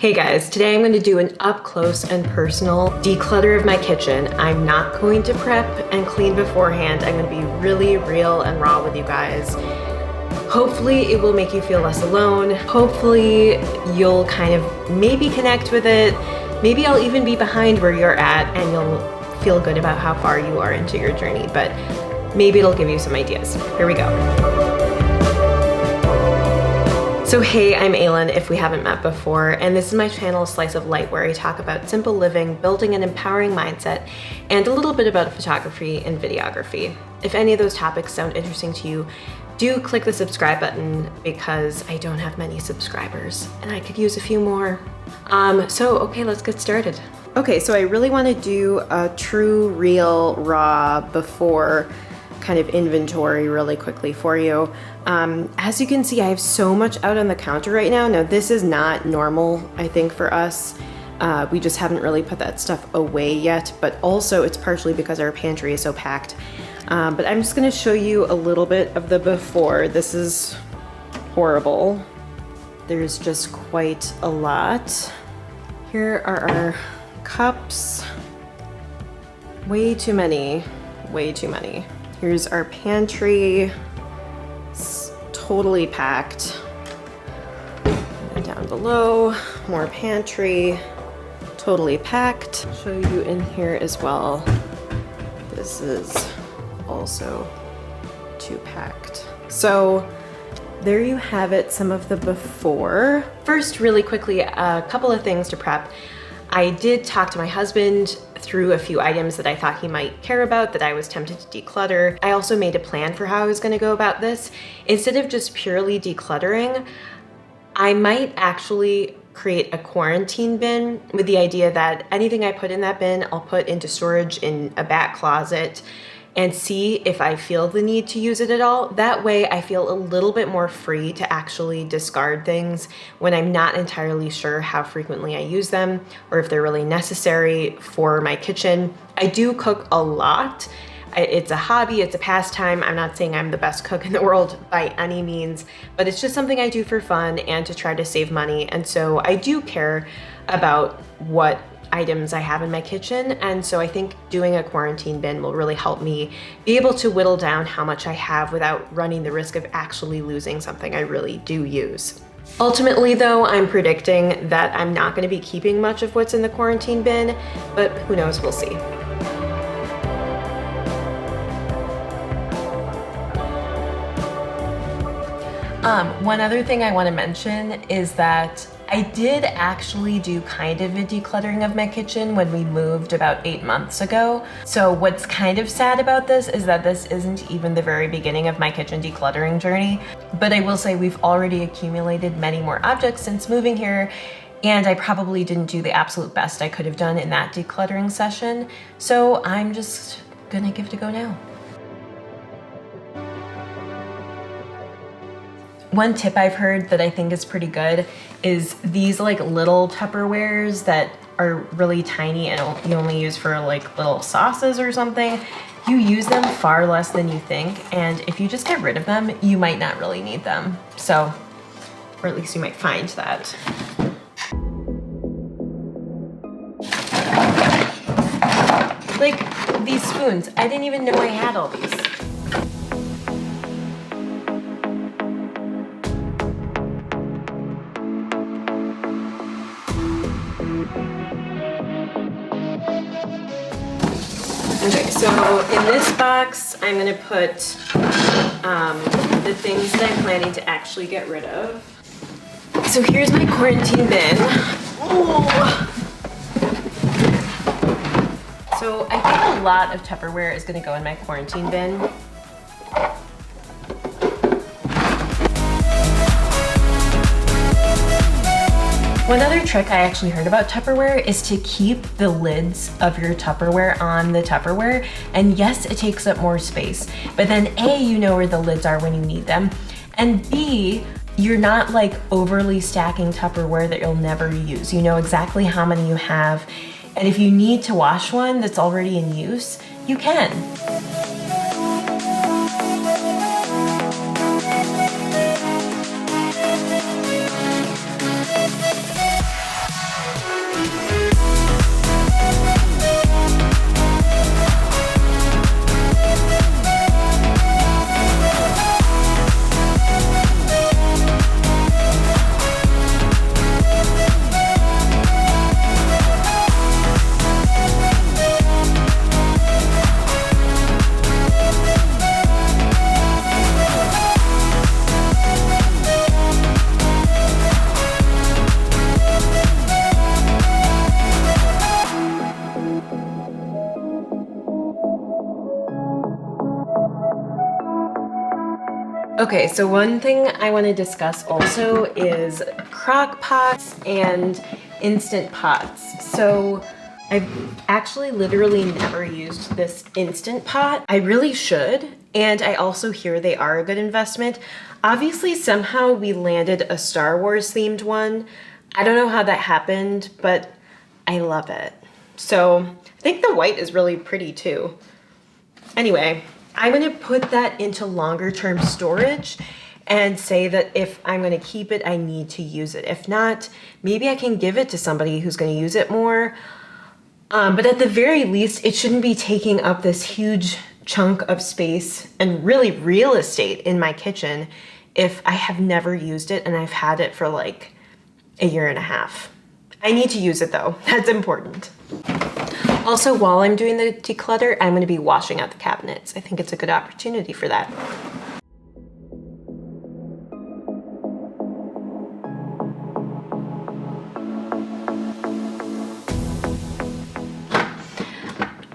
Hey guys, today I'm going to do an up close and personal declutter of my kitchen. I'm not going to prep and clean beforehand. I'm going to be really real and raw with you guys. Hopefully it will make you feel less alone. Hopefully you'll kind of maybe connect with it. Maybe I'll even be behind where you're at and you'll feel good about how far you are into your journey, but maybe it'll give you some ideas. Here we go. So hey, I'm Aylin, if we haven't met before, and this is my channel, Slice of Light, where I talk about simple living, building an empowering mindset, and a little bit about photography and videography. If any of those topics sound interesting to you, do click the subscribe button because I don't have many subscribers and I could use a few more. Okay, let's get started. Okay, so I really want to do a true, real, raw, before kind of inventory really quickly for you. As you can see, I have so much out on the counter right now. Now, this is not normal, I think, for us. We just haven't really put that stuff away yet, but also it's partially because our pantry is so packed. But I'm just gonna show you a little bit of the before. This is horrible. There's just quite a lot. Here are our cups. Way too many, way too many. Here's our pantry. It's totally packed. And down below, more pantry, totally packed. I'll show you in here as well. This is also too packed. So there you have it, some of the before. First, really quickly, a couple of things to prep. I did talk to my husband through a few items that I thought he might care about that I was tempted to declutter. I also made a plan for how I was going to go about this. Instead of just purely decluttering, I might actually create a quarantine bin with the idea that anything I put in that bin, I'll put into storage in a back closet and see if I feel the need to use it at all. That way I feel a little bit more free to actually discard things when I'm not entirely sure how frequently I use them or if they're really necessary for my kitchen. I do cook a lot. It's a hobby, it's a pastime. I'm not saying I'm the best cook in the world by any means, but it's just something I do for fun and to try to save money. And so I do care about what items I have in my kitchen, and so I think doing a quarantine bin will really help me be able to whittle down how much I have without running the risk of actually losing something I really do use. Ultimately though, I'm predicting that I'm not going to be keeping much of what's in the quarantine bin, but who knows, we'll see. One other thing I want to mention is that I did actually do kind of a decluttering of my kitchen when we moved about 8 months ago. So what's kind of sad about this is that this isn't even the very beginning of my kitchen decluttering journey. But I will say we've already accumulated many more objects since moving here, and I probably didn't do the absolute best I could have done in that decluttering session. So I'm just gonna give it a go now. One tip I've heard that I think is pretty good is these like little Tupperwares that are really tiny and you only use for like little sauces or something. You use them far less than you think, and if you just get rid of them, you might not really need them. So, or at least you might find that. Like these spoons, I didn't even know I had all these. Okay, so in this box, I'm gonna put the things that I'm planning to actually get rid of. So here's my quarantine bin. Ooh. So I think a lot of Tupperware is gonna go in my quarantine bin. One other trick I actually heard about Tupperware is to keep the lids of your Tupperware on the Tupperware. And yes, it takes up more space, but then A, you know where the lids are when you need them. And B, you're not like overly stacking Tupperware that you'll never use. You know exactly how many you have. And if you need to wash one that's already in use, you can. Okay, so one thing I want to discuss also is crock pots and instant pots. So I've actually literally never used this instant pot. I really should, and I also hear they are a good investment. Obviously, somehow we landed a Star Wars themed one. I don't know how that happened, but I love it. So I think the white is really pretty too. Anyway, I'm gonna put that into longer term storage and say that if I'm gonna keep it, I need to use it. If not, maybe I can give it to somebody who's gonna use it more. But at the very least, it shouldn't be taking up this huge chunk of space and really real estate in my kitchen if I have never used it and I've had it for like a year and a half. I need to use it though, that's important. Also, while I'm doing the declutter, I'm gonna be washing out the cabinets. I think it's a good opportunity for that.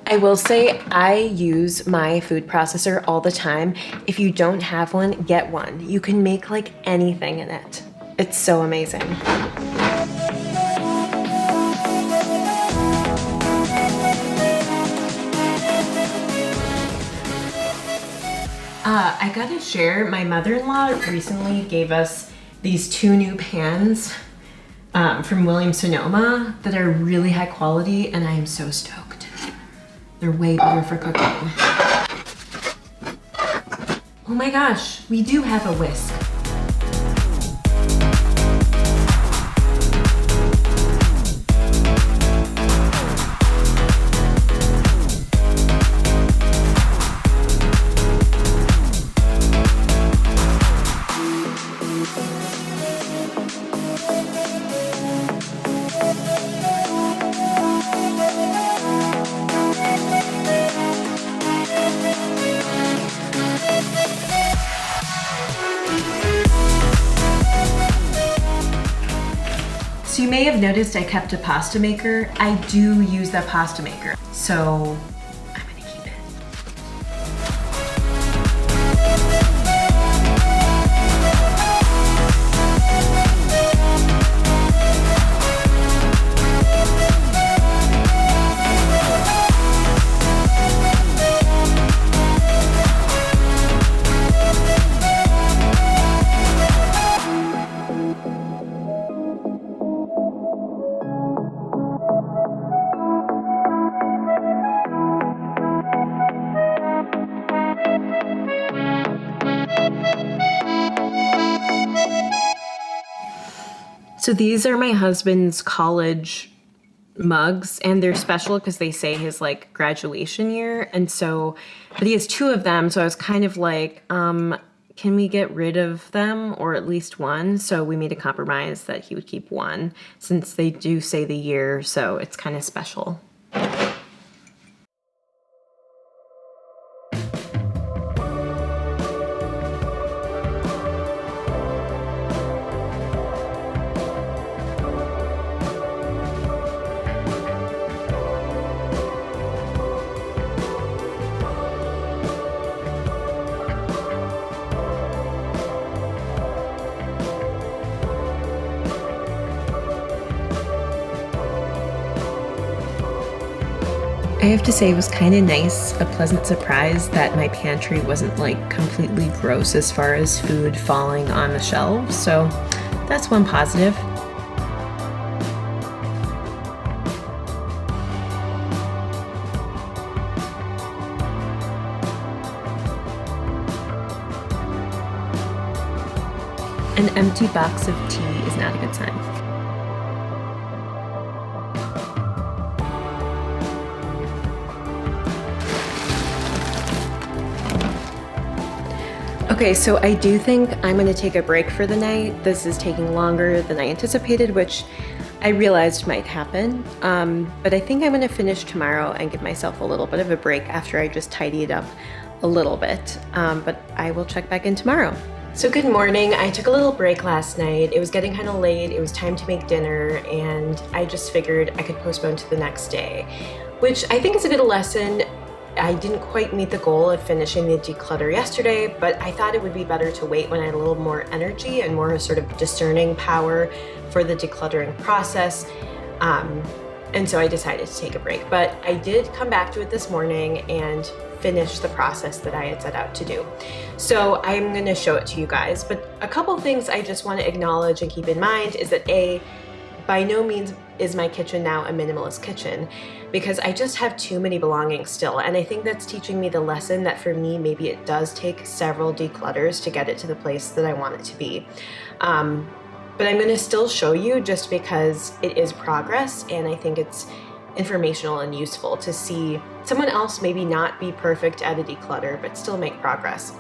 I will say I use my food processor all the time. If you don't have one, get one. You can make like anything in it. It's so amazing. I gotta share, my mother-in-law recently gave us these 2 new pans from Williams-Sonoma that are really high quality, and I am so stoked. They're way better for cooking. Oh my gosh, we do have a whisk. So you may have noticed I kept a pasta maker. I do use that pasta maker, so I'm gonna keep it. So these are my husband's college mugs, and they're special because they say his like graduation year. And so, but he has 2 of them. So I was kind of like, can we get rid of them, or at least one? So we made a compromise that he would keep one since they do say the year. So it's kind of special. I have to say it was kind of nice, a pleasant surprise that my pantry wasn't like completely gross as far as food falling on the shelves, so that's one positive. An empty box of tea is not a good sign. Okay, so I do think I'm gonna take a break for the night. This is taking longer than I anticipated, which I realized might happen. But I think I'm gonna finish tomorrow and give myself a little bit of a break after I just tidy it up a little bit. But I will check back in tomorrow. So good morning. I took a little break last night. It was getting kind of late. It was time to make dinner, and I just figured I could postpone to the next day, which I think is a good lesson. I didn't quite meet the goal of finishing the declutter yesterday, but I thought it would be better to wait when I had a little more energy and more sort of discerning power for the decluttering process. And so I decided to take a break. But I did come back to it this morning and finish the process that I had set out to do. So I'm going to show it to you guys. But a couple things I just want to acknowledge and keep in mind is that by no means is my kitchen now a minimalist kitchen, because I just have too many belongings still. And I think that's teaching me the lesson that for me, maybe it does take several declutters to get it to the place that I want it to be. But I'm going to still show you just because it is progress, and I think it's informational and useful to see someone else maybe not be perfect at a declutter, but still make progress.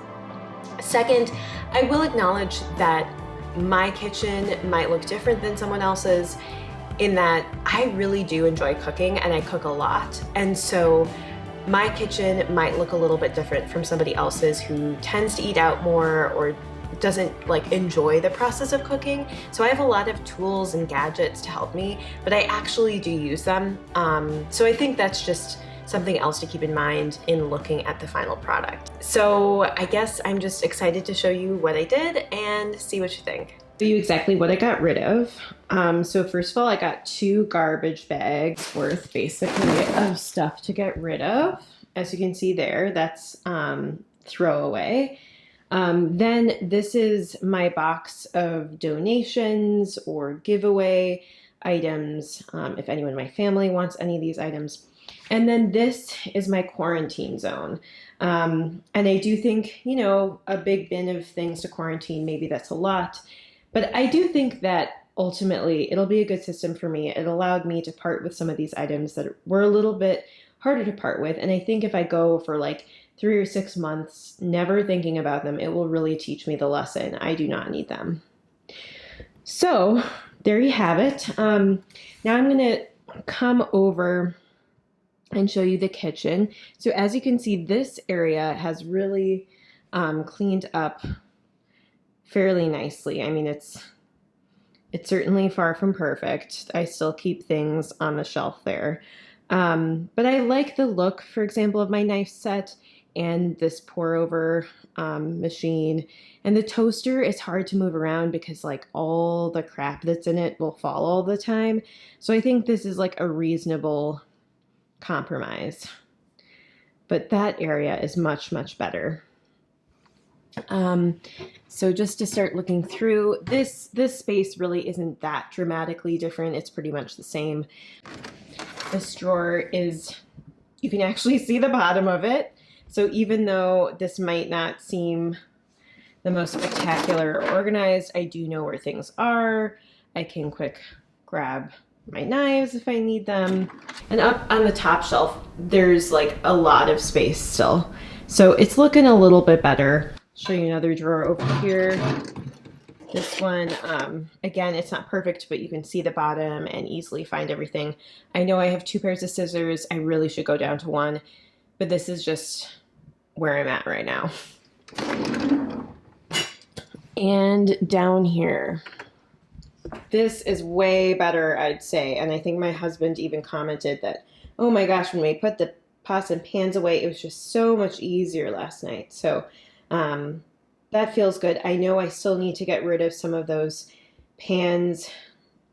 Second, I will acknowledge that my kitchen might look different than someone else's in that I really do enjoy cooking and I cook a lot. And so my kitchen might look a little bit different from somebody else's who tends to eat out more or doesn't like enjoy the process of cooking. So I have a lot of tools and gadgets to help me, but I actually do use them. So I think that's just something else to keep in mind in looking at the final product. So I guess I'm just excited to show you what I did and see what you think. Show you exactly what I got rid of. So first of all, I got 2 garbage bags worth basically of stuff to get rid of. As you can see there, that's throwaway. Then this is my box of donations or giveaway items, if anyone in my family wants any of these items. And then this is my quarantine zone. And I do think, you know, a big bin of things to quarantine, maybe that's a lot. But I do think that ultimately it'll be a good system for me. It allowed me to part with some of these items that were a little bit harder to part with. And I think if I go for like 3 or 6 months never thinking about them, it will really teach me the lesson. I do not need them. So there you have it. Now I'm going to come over and show you the kitchen. So as you can see, this area has really cleaned up fairly nicely. I mean, it's certainly far from perfect. I still keep things on the shelf there. But I like the look, for example, of my knife set and this pour over machine. And the toaster is hard to move around because like all the crap that's in it will fall all the time. So I think this is like a reasonable compromise. But that area is much, much better. So just to start looking through, this space really isn't that dramatically different. It's pretty much the same. This drawer is, you can actually see the bottom of it. So even though this might not seem the most spectacular or organized, I do know where things are. I can quick grab my knives if I need them. And up on the top shelf, there's like a lot of space still. So it's looking a little bit better. Show you another drawer over here. This one, again, it's not perfect, but you can see the bottom and easily find everything. I know I have 2 pairs of scissors. I really should go down to 1, but this is just where I'm at right now. And down here, this is way better, I'd say. And I think my husband even commented that, oh my gosh, when we put the pots and pans away, it was just so much easier last night. So that feels good. I know I still need to get rid of some of those pans.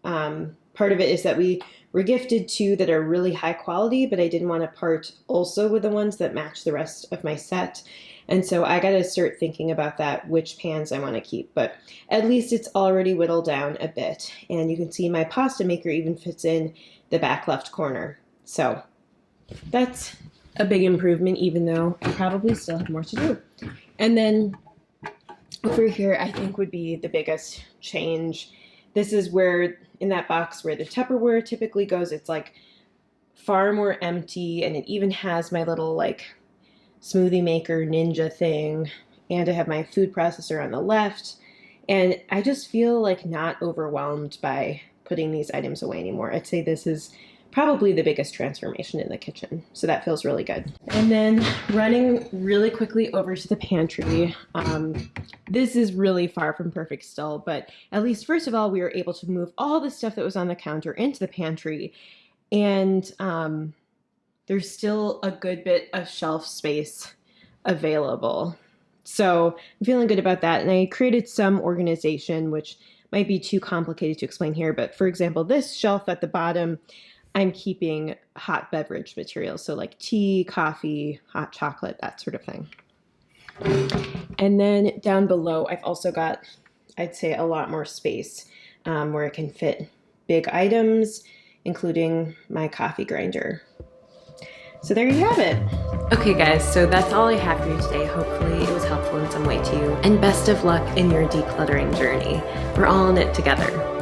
Part of it is that we were gifted 2 that are really high quality, but I didn't want to part also with the ones that match the rest of my set. And so I got to start thinking about that, which pans I want to keep. But at least it's already whittled down a bit. And you can see my pasta maker even fits in the back left corner. So that's a big improvement, even though I probably still have more to do. And then over here, I think would be the biggest change. This is where, in that box where the Tupperware typically goes, it's like far more empty, and it even has my little like smoothie maker ninja thing, and I have my food processor on the left, and I just feel like not overwhelmed by putting these items away anymore. I'd say this is probably the biggest transformation in the kitchen. So that feels really good. And then running really quickly over to the pantry. This is really far from perfect still, but at least first of all, we were able to move all the stuff that was on the counter into the pantry. And there's still a good bit of shelf space available. So I'm feeling good about that. And I created some organization, which might be too complicated to explain here. But for example, this shelf at the bottom, I'm keeping hot beverage materials. So like tea, coffee, hot chocolate, that sort of thing. And then down below, I've also got, I'd say, a lot more space where I can fit big items, including my coffee grinder. So there you have it. Okay guys, so that's all I have for you today. Hopefully it was helpful in some way to you. And best of luck in your decluttering journey. We're all in it together.